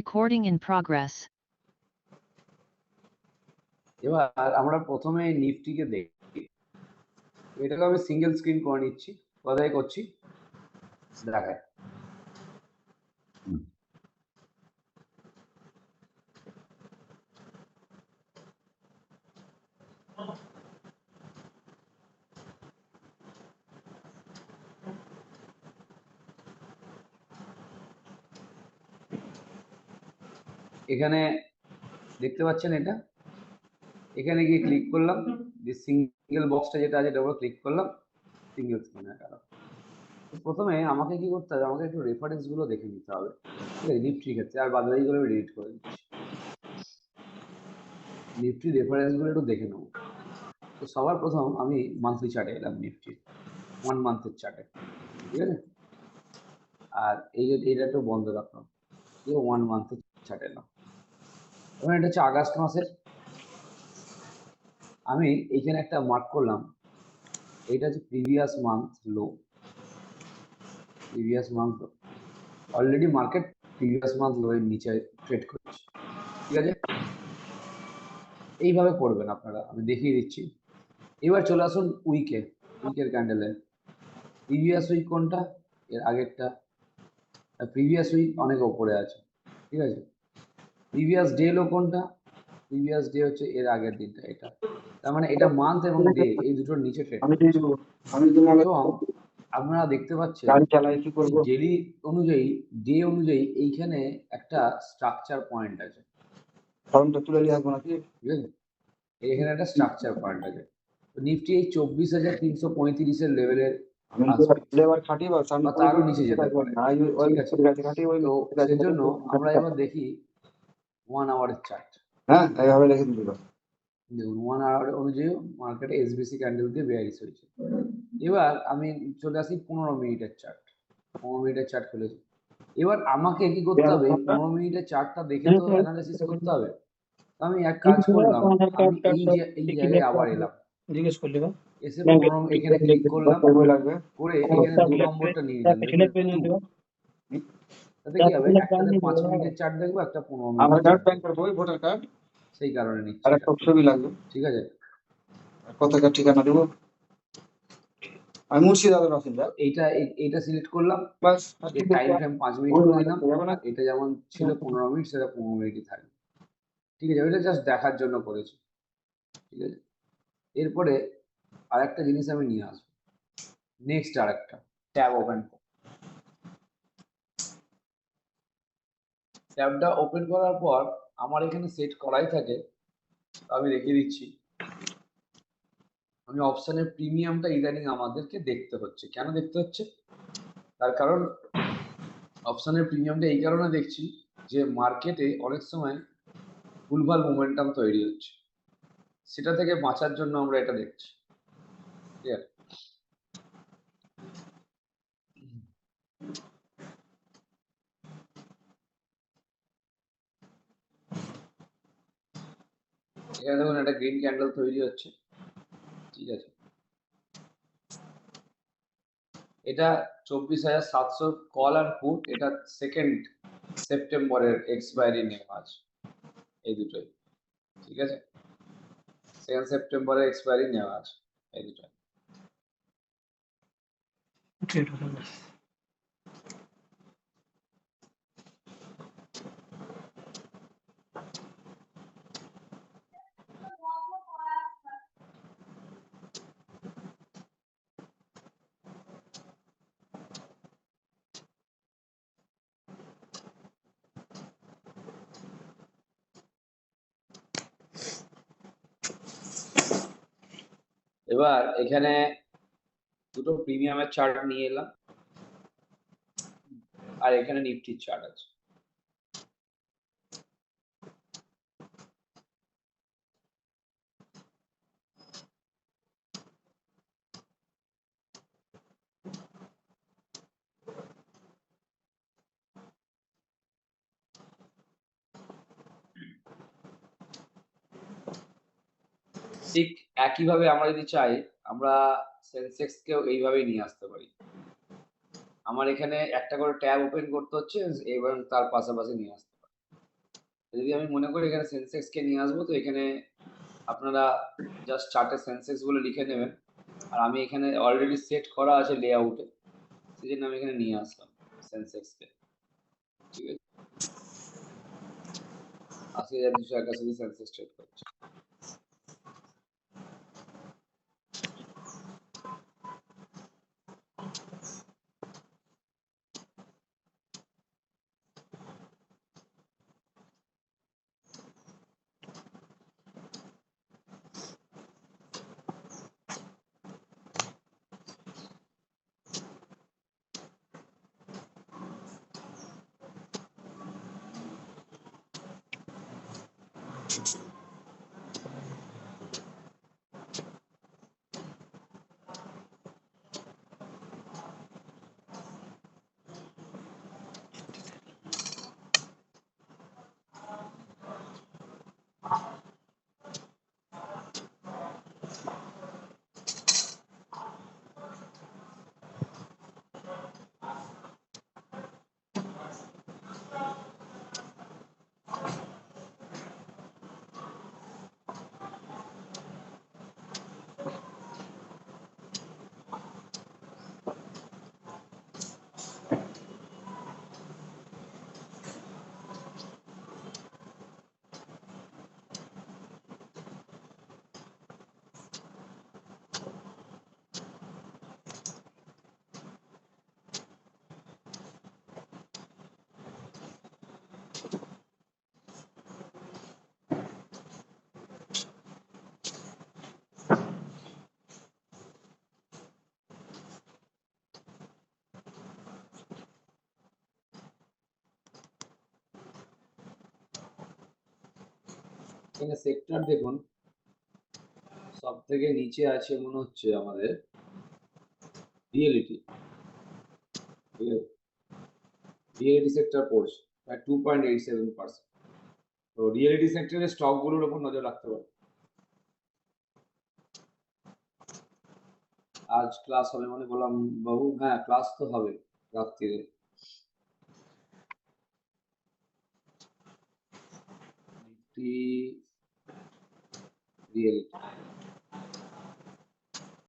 Recording in progress. এবার আমরা প্রথমে নিফটিকে দেখি। এটাকে আমি সিঙ্গেল স্ক্রিন করে নিচ্ছি। কোথায় করছি দেখায়। এখানে দেখতে পাচ্ছেন এটা, এখানে গিয়ে ক্লিক করলাম, যে সিঙ্গেল বক্সটা যেটা আছে এটা উপর ক্লিক করলাম, সিঙ্গেল স্ক্রিন হয়ে গেল। প্রথমে আমাকে কি করতে হবে, আমাকে একটু রেফারেন্স গুলো দেখে নিতে হবে, ঠিক আছে, নিফটির ক্ষেত্রে। আর বাদ বাকিগুলো আমি ডিলিট করে দিচ্ছি। নিফটি রেফারেন্স গুলো একটু দেখে নেবো। তো সবার প্রথম আমি মান্থলি চার্টে এলাম, নিফটির 1 মান্থের চার্টে, ঠিক আছে। আর এইটা একটু বন্ধ রাখলাম, 1 মান্থের চার্টে এলাম। এবং এটা হচ্ছে আগস্ট মাসের। আমি এইখানে একটা মার্ক করলাম, এটা হচ্ছে previous month low. Previous month already market previous month low এর নিচে ট্রেড করছে, ঠিক আছে। এইভাবে করবেন আপনারা, আমি দেখিয়ে দিচ্ছি। এবার চলে আসুন উইকের ক্যান্ডেলে। প্রিভিয়াস উইক কোনটা, এর আগেরটা। প্রিভিয়াস উইক অনেক উপরে আছে, ঠিক আছে। প্রিভিয়াস ডে লো কোনটা, প্রিভিয়াস ডে হচ্ছে এর আগের দিনটা, এটা। তার মানে এটা মান্থ এবং ডে এই দুটোর নিচে ট্রেড এবং আপনারা দেখতে পাচ্ছেন ডেলি অনুযায়ী, ডে অনুযায়ী এইখানে একটা স্ট্রাকচার পয়েন্ট আছে, ঠিক আছে। এখানে একটা স্ট্রাকচার পয়েন্ট আছে। নিফটি এই 24,335 এর লেভেলের তারও নিচে যেতে পারে, ঠিক আছে। তো সেজন্য আমরা এবার দেখি 1 আওয়ারের চার্ট। হ্যাঁ, এইভাবে লিখে দিল। দেখুন 1 আওয়ার অনুযায়ী মার্কেটে এসবিসি ক্যান্ডেল দিয়ে বেয়ারিশ হয়েছে। এবার আমি চলে আসি 15 মিনিটের চার্ট। 15 মিনিটের চার্ট খুলেছি। এবার আমাকে কি করতে হবে, 15 মিনিটের চার্টটা দেখে তো অ্যানালাইসিস করতে হবে। আমি এক কাজ করলাম, আমি এই জায়গায় আবার এলাম, জিজ্ঞেস করলি বা এসে 15 এখানে ক্লিক করলাম, করে এখানে 2 নম্বরটা নিয়ে নিলাম। তাতে কি হবে, একটাতে 5 মিনিটের চার্ট দেখবো, একটা 15 মিনিটের চার্ট, ব্যাংকের বই, ভোটার কার্ড, সেই কারণে নিচ্ছি। আর একটা ছবি লাগবে, ঠিক আছে। কোথাকার ঠিকানা দেবো, আমি মুর্শিদাবাদের বাসিন্দা। এইটা সিলেক্ট করলাম, বাস। টাইম ফ্রেম 5 মিনিট করে দিলাম। এটা যেমন ছিল 15 মিনিট, সেটা 15 মিনিটই থাকবে, ঠিক আছে। ওইটা জাস্ট দেখার জন্য করেছি, ঠিক আছে। এরপরে আরেকটা জিনিস আমি নিয়ে আসবো, নেক্সট আরেকটা ট্যাব ওপেন। ট্যাবটা ওপেন করার পর আমার এখানে সেট করাই থাকে, আমি রেখে দিচ্ছি। আমি অপশনের প্রিমিয়ামটা ইদানিং আমাদেরকে দেখতে হচ্ছে। কেন দেখতে হচ্ছে, তার কারণ অপশনের প্রিমিয়ামটা এই কারণে দেখছি যে মার্কেটে অনেক সময় ভুলভাল মোমেন্টাম তৈরি হচ্ছে, সেটা থেকে বাঁচার জন্য আমরা এটা দেখছি, ঠিক আছে। এখানে দেখুন একটা গ্রিন ক্যান্ডেল তৈরি হচ্ছে, ঠিক আছে। এটা 24,700 কল আর পুট, এটা 2 সেপ্টেম্বরের এক্সপায়ারি নেওয়া আছে, এই দুটোই, ঠিক আছে। 2 সেপ্টেম্বরের এক্সপায়ারি নেওয়া আছে এই দুটোই। এবার এখানে দুটো প্রিমিয়ামের চার্ট নিয়ে এলাম, আর এখানে নিফটির চার্ট আছে। ঠিক একইভাবে আমরা যদি চাই, আমরা সেন্সেক্স কেও এইভাবেই নিয়ে আসতে পারি। আমার এখানে একটা করে ট্যাব ওপেন করতে হচ্ছে এবং তার পাশাপাশি নিয়ে আসতে পারি। যদি আমি মনে করি এখানে সেন্সেক্স কে নিয়ে আসবো, তো এখানে আপনারা জাস্ট চার্টে সেন্সেক্স বলে লিখে নেবেন। আর আমি এখানে অলরেডি সেট করা আছে লেআউটে, সেই জন্য আমি এখানে নিয়ে আসলাম সেন্সেক্স কে। ঠিক আছে, ৮০,২৮১ সেন্সেক্স ট্রেড করছে। এখানে সেক্টর দেখুন, সব থেকে নিচে আছে মনে হচ্ছে আমাদের রিয়েলিটি। ঠিক আছে, রিয়েলিটি সেক্টর পড়ছে প্রায় 2.87%। তো রিয়েলিটি সেক্টরের স্টকগুলোর উপর নজর রাখতে হবে। আজ ক্লাস হবে মানে বললাম বাবু, হ্যাঁ ক্লাস তো হবে রাত্রিরে। Nifty reality